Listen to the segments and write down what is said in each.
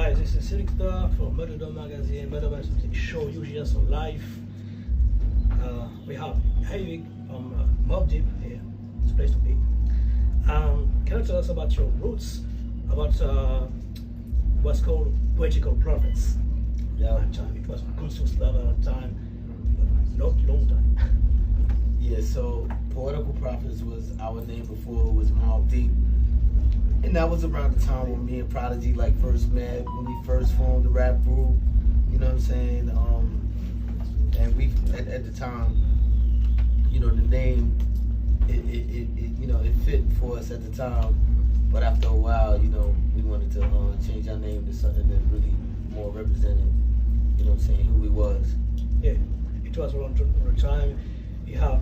guys, this is Sinixta from Murder Magazine, Murder Magazine show usually just on live. We have Havoc from Mobb here. It's a place to be. Can you tell us about your roots, about what's called poetical prophets? Yeah. At time. It was conscious level at the time, but not long time. Yeah, so Poetical Prophets was our name before it was Mobb. And that was around the time when me and Prodigy first met, when we first formed the rap group, you know what I'm saying? And we, at the time, you know, the name, it fit for us at the time. But after a while, you know, we wanted to change our name to something that really more represented, you know what I'm saying, who we was. Yeah, it was around the time you have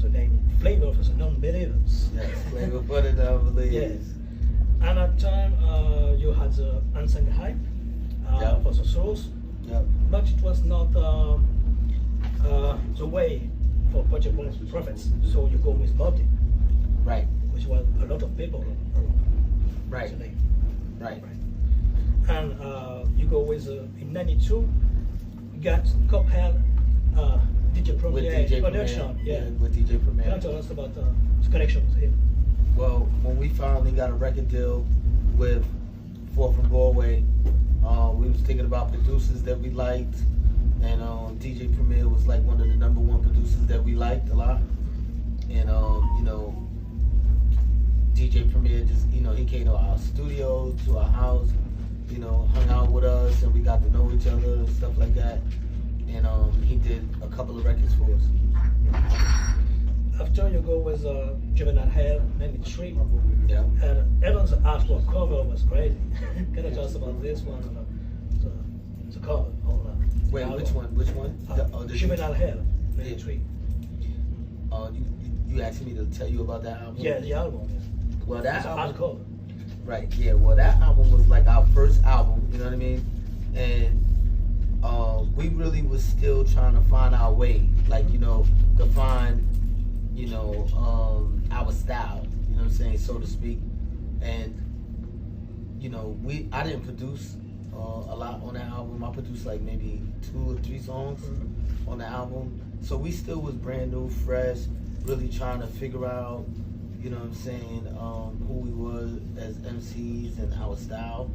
the name Flavor for the Non-Believers. Yes, Flavor for the Non-Believers. Yes. And at the time you had the unsung hype for the souls, but it was not the way for poetical prophets. So you go with Mobb, right? Which was a lot of people around. Right. Right. And you go with in '92, you got Cuphead, DJ Premier production. Yeah, with DJ Premier. Can you tell us about the connection with him? Well, when we finally got a record deal with 4th and Broadway, we was thinking about producers that we liked, and DJ Premier was like one of the #1 producers that we liked a lot. And you know, DJ Premier just, you know, he came to our studio, to our house, you know, hung out with us, and we got to know each other and stuff like that. And he did a couple of records for us. After you go with Juvenile Hell, '93, yeah. And Evan's artwork cover was crazy. Can you tell us about this one? The cover. Wait, which one? Which one? The Juvenile Hell, '93. You asked me to tell you about that album? Yeah, the album. Yeah. Well, that album. Cover. Right. Yeah. Well, that album was like our first album. You know what I mean? And we really was still trying to find our way, like, you know, to find, you know, our style, you know what I'm saying, so to speak. And, you know, I didn't produce a lot on the album. I produced like maybe 2 or 3 songs on the album. So we still was brand new, fresh, really trying to figure out, you know what I'm saying, who we was as MCs and our style.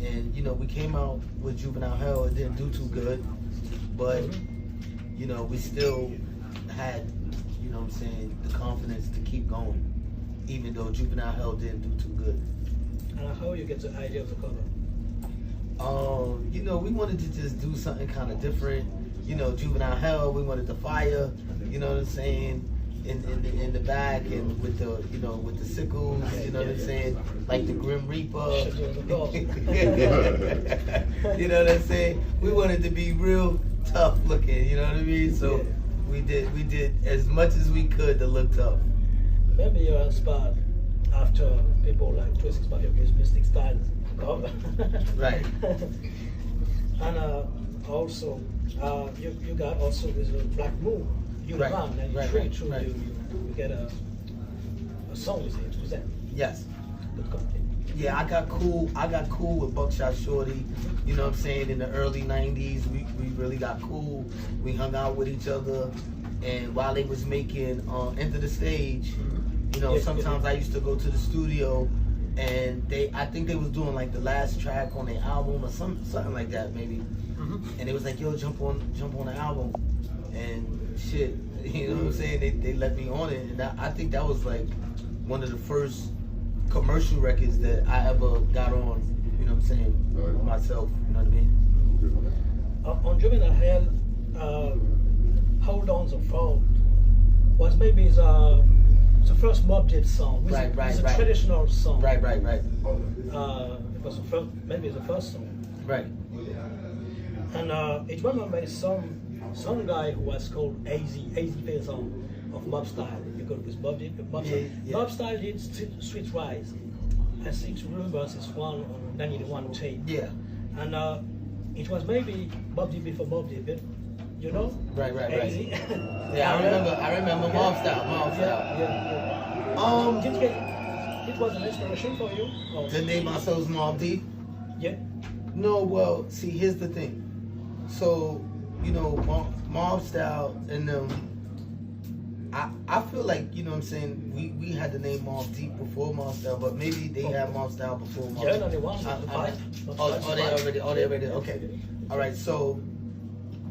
And, you know, we came out with Juvenile Hell. It didn't do too good, but, you know, we still had, you know what I'm saying, the confidence to keep going, even though Juvenile Hell didn't do too good. And how you get the idea of the cover? You know, we wanted to just do something kind of different. You know, Juvenile Hell, we wanted the fire, you know what I'm saying, in the back, and with the, you know, with the sickles, you know what I'm saying, like the Grim Reaper. You know what I'm saying? We wanted to be real tough looking, you know what I mean? So we did as much as we could to look tough. Maybe you're inspired after people like Twisted by your Mystic Style cover. Right. And also, you got also with the Black Moon. You run and you trade through. You get a song with it. Was that? Yes. Good company. Yeah, I got cool with Buckshot Shorty. You know what I'm saying? In the early '90s, we really got cool. We hung out with each other, and while they was making Enter the Stage, you know, sometimes I used to go to the studio, and I think they was doing like the last track on their album or something like that maybe. And it was like, yo, jump on the album, and shit, you know what I'm saying? They let me on it, and I think that was like one of the first commercial records that I ever got on, you know what I'm saying, myself, you know what I mean? On Juvenile Hell, Hold On the Phone was maybe the first Mobb song. Right. It's a traditional song. Right. It was maybe the first song. Right. And it remember some guy who was called AZ face on of Mobb Style. You go with Mobb. Mobb Style did Street Rise. I think remembers this one on 91 tape. Yeah. And it was maybe Mobb before Mobb, you know? Right. AZ. Yeah, I remember Mobb Style. It was an inspiration for you? To name ourselves Mobb. Yeah. No, well, see, here's the thing. So, you know, Mob Style and I feel like, you know what I'm saying, we had the name Mob Deep before Mob Style, but maybe they had Mob Style before Mob Style. Yeah, no, they want they already, okay. All right, so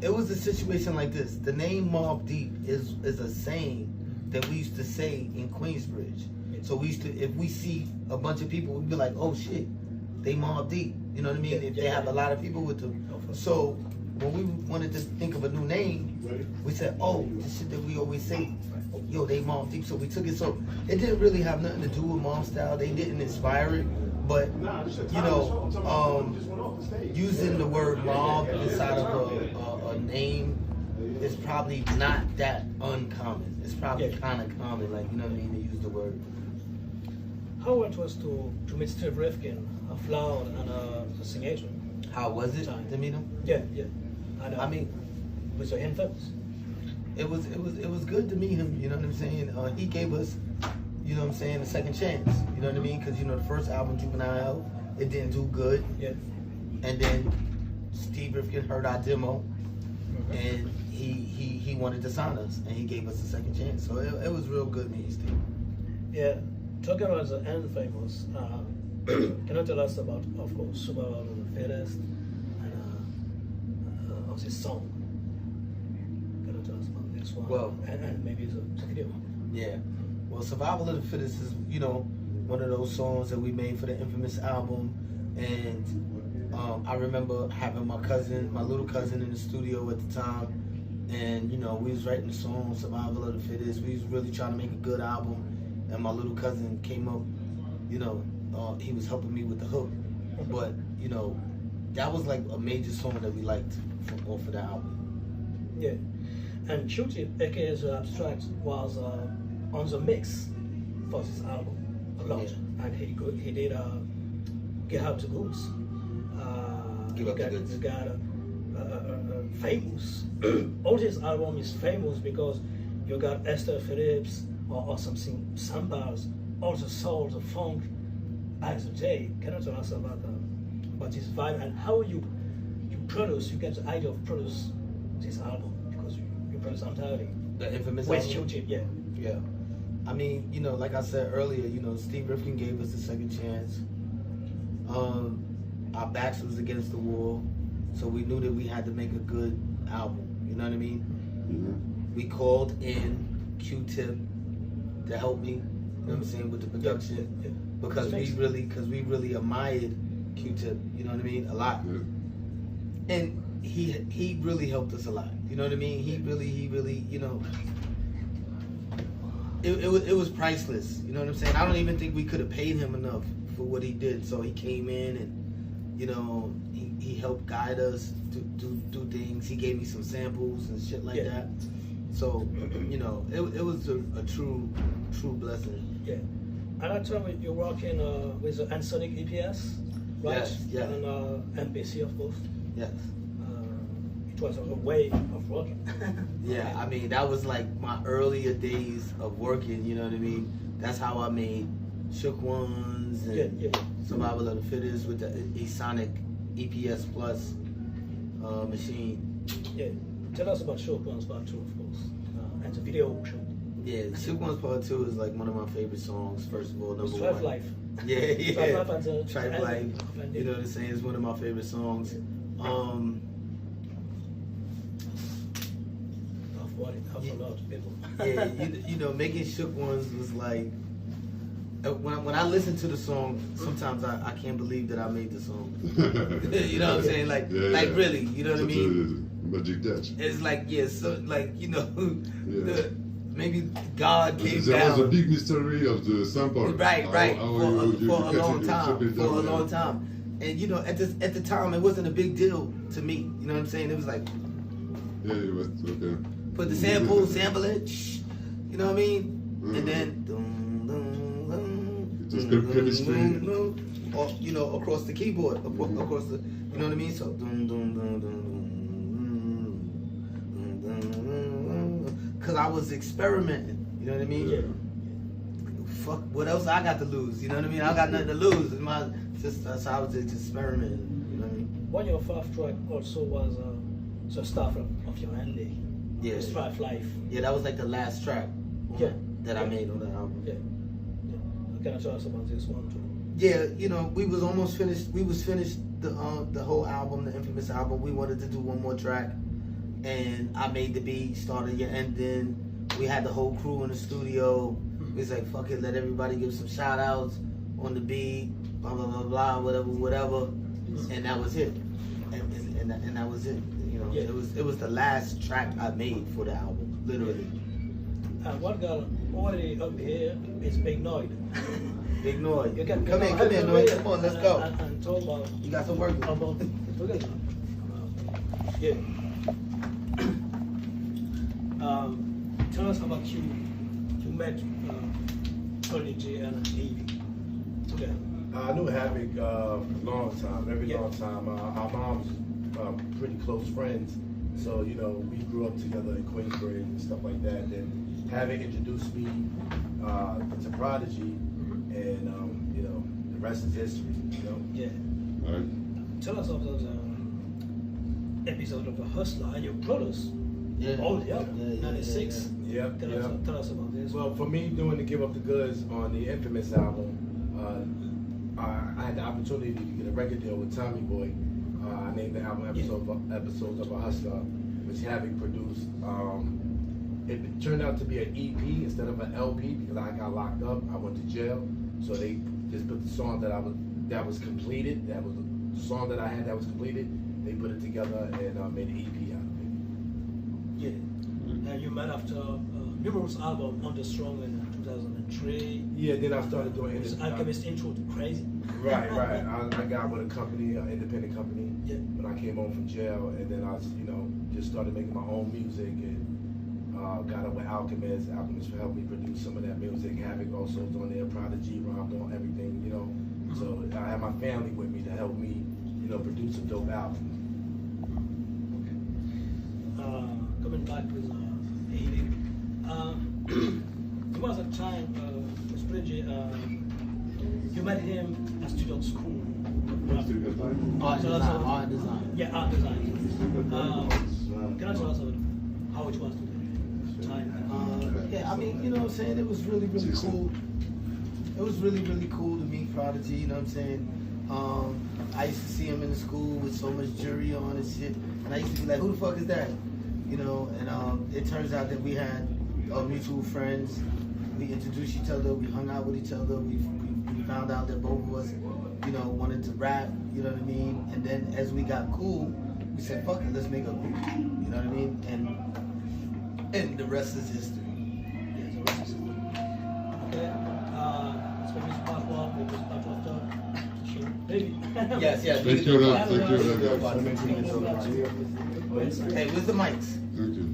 it was a situation like this. The name Mob Deep is a saying that we used to say in Queensbridge. So we used to, if we see a bunch of people, we'd be like, oh shit, they Mob Deep. You know what I mean? If they have a lot of people with them. So when we wanted to think of a new name, we said, oh, the shit that we always say, yo, they Mob Deep. So we took it. So it didn't really have nothing to do with Mob Style. They didn't inspire it. But, you know, using the word mob inside of a name is probably not that uncommon. It's probably kind of common, like, you know what I mean, to use the word. How it was to meet Steve Rifkin, a Floud and a Sinixta? How was it to meet him? Yeah. And, I mean, with your influence? It was good to meet him. You know what I'm saying? He gave us, you know what I'm saying, a second chance. You know what I mean? Because, you know, the first album, Juvenile Hell, it didn't do good. Yeah. And then Steve Rifkin heard our demo, and he wanted to sign us, and he gave us a second chance. So it was real good meeting Steve. Yeah. Talking about the Infamous, can you tell us about, of course, Survival of the Fittest and of this song? Can you tell us about this one? Well, and maybe the video. Yeah. Well, Survival of the Fittest is, you know, one of those songs that we made for the Infamous album, and I remember having my little cousin in the studio at the time, and, you know, we was writing the song Survival of the Fittest. We was really trying to make a good album. And my little cousin came up, you know, he was helping me with the hook. But, you know, that was like a major song that we liked off of the album. Yeah. And Shooty, aka The Abstract, was on the mix for this album a lot. Yeah. And he did Get Out the Goods. Give Up the Goods. You got Famous. All this album is famous because you got Esther Phillips, or something, sambas, all the soul, the funk, as a day. Can you tell us about this vibe and how you get the idea of produce this album, because you produce entirely. The Infamous West album? Shooty, Yeah. I mean, you know, like I said earlier, you know, Steve Rifkin gave us a second chance. Our backs was against the wall, so we knew that we had to make a good album. You know what I mean? Mm-hmm. We called in Q-Tip to help me, you know what I'm saying, with the production, because we really admired Q-Tip, you know what I mean, a lot, and he really helped us a lot, you know what I mean. He really, you know, it was priceless, you know what I'm saying. I don't even think we could have paid him enough for what he did. So he came in and, you know, he helped guide us to do things. He gave me some samples and shit like that. So, you know, it was a true blessing. Yeah. And I told you you're working with the Ensonic EPS, right? Yes, yeah. And MPC, of course. Yes. It was a way of working. Yeah, I mean, that was like my earlier days of working, you know what I mean? That's how I made Shook Ones and Survival of the Fittest with the Sonic EPS Plus machine. Yeah. Tell us about Shook Ones Part 2, of course, and the video show. Yeah, Shook Ones Part 2 is like one of my favorite songs, first of all, number Tribe one. Life. Yeah. Tribe Life and Tribe Life, you know what I'm saying, it's one of my favorite songs. Of a lot of people. Yeah, you know, making Shook Ones was like, when I listen to the song, sometimes I can't believe that I made the song. You know what I'm saying? Like, really, you know what I mean? Magic touch. It's like, so like, you know, maybe God came there down. There was a big mystery of the sample. Right. For a long time. And you know, at the time, it wasn't a big deal to me. You know what I'm saying? It was like, yeah, it was okay. Put the sample it, you know what I mean? And then, just chemistry. Or, you know, across the keyboard, across the, you know what I mean? So, because I was experimenting, you know what I mean? Yeah. Fuck, what else I got to lose? You know what I mean? I got nothing to lose. just that's how I was just experimenting. You know what I mean? One of your first track also was so stuff of your Andy. Yeah. Strife Life. Yeah, that was like the last track. Yeah. That I made on the album. Yeah. Yeah. Can I tell us about this one too? Yeah, you know, we was almost finished. We was finished the whole album, the infamous album. We wanted to do one more track, and I made the beat, started your ending. We had the whole crew in the studio. We was like, fuck it, let everybody give some shout outs on the beat, blah blah blah blah, whatever, and that was it. And that was it. You know, Yeah. it was the last track I made for the album, literally. And what got already up here is Big Noyd. Big Noyd. You can Come here, Noyd. Come on, let's go. And talk about You got some work. about yeah. Tell us about you met Tony J and Davey together. I knew Havoc long time, very Yeah. long time. Our moms pretty close friends, so you know we grew up together in Queensbury and stuff like that. And Havoc introduced me to Prodigy, and you know the rest is history. You know. Yeah. All right. Tell us of those episodes of The Hustler and your brothers. Yeah. Oh yeah, Yeah. 96. Yeah, Tell us about this. Well, for me, doing the Give Up the Goods on the infamous album, I had the opportunity to get a record deal with Tommy Boy. I named the album Episodes of a Hustler, which Havoc produced. It turned out to be an EP instead of an LP because I got locked up. I went to jail, so they just put the song that was completed. That was the song that I had that was completed. They put it together and made an EP out of it. Yeah. And you met after numerous albums on the Strong in 2003. Yeah, then I started doing It's Alchemist Intro to Crazy. Right. I got with a company, an independent company, Yeah. when I came home from jail, and then I, just started making my own music and got up with Alchemist. Alchemist helped me produce some of that music. Havoc also was on there, Prodigy, Rob, on everything, So I had my family with me to help me, produce a dope album. Coming back with Davey. There was a time, you met him at student school. What's the good time? Art design. Yeah, art design. Can I tell us how it was to the time? Yeah, I mean, you know what I'm saying? It was really, really cool. It was really, really cool to meet Prodigy, you know what I'm saying? I used to see him in the school with so much jewelry on and shit, and I used to be like, who the fuck is that? And it turns out that we had mutual friends. We introduced each other, we hung out with each other, we found out that both of us, wanted to rap, you know what I mean? And then as we got cool, we said, fuck it, let's make a group, you know what I mean? And the rest is history. Yeah, the rest is okay. Let's make this part one, make this part after. Maybe. Yes. Thank you, Rob. Thank you, Rob. Hey, where's the mics? Thank you.